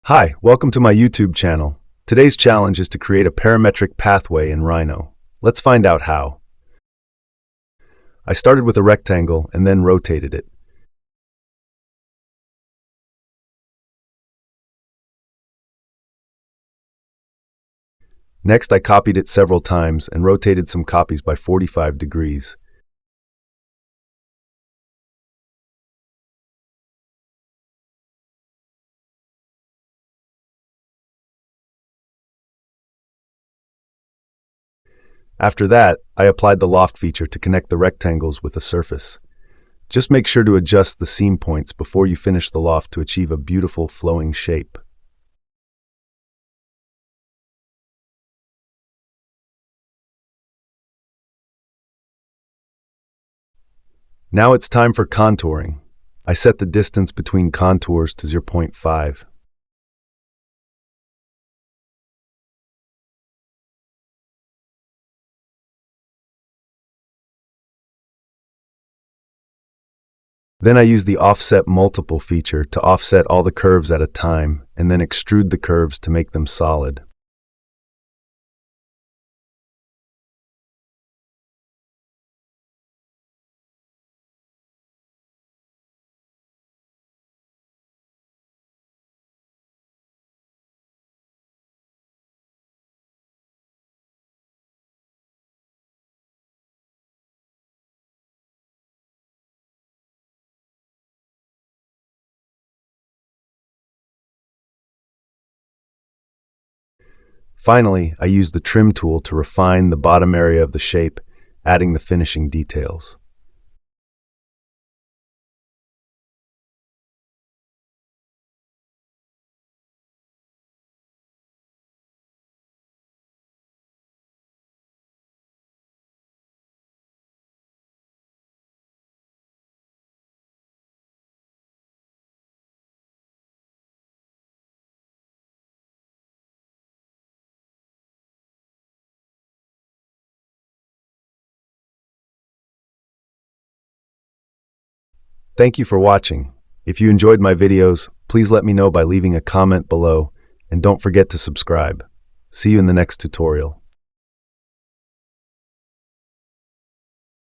Hi, welcome to my YouTube channel. Today's challenge is to create a parametric pathway in Rhino. Let's find out how. I started with a rectangle and then rotated it. Next, I copied it several times and rotated some copies by 45 degrees. After that, I applied the Loft feature to connect the rectangles with a surface. Just make sure to adjust the seam points before you finish the loft to achieve a beautiful flowing shape. Now it's time for contouring. I set the distance between contours to 0.5. Then I use the offset multiple feature to offset all the curves at a time and then extrude the curves to make them solid. Finally, I use the trim tool to refine the bottom area of the shape, adding the finishing details. Thank you for watching. If you enjoyed my videos, please let me know by leaving a comment below, and don't forget to subscribe. See you in the next tutorial.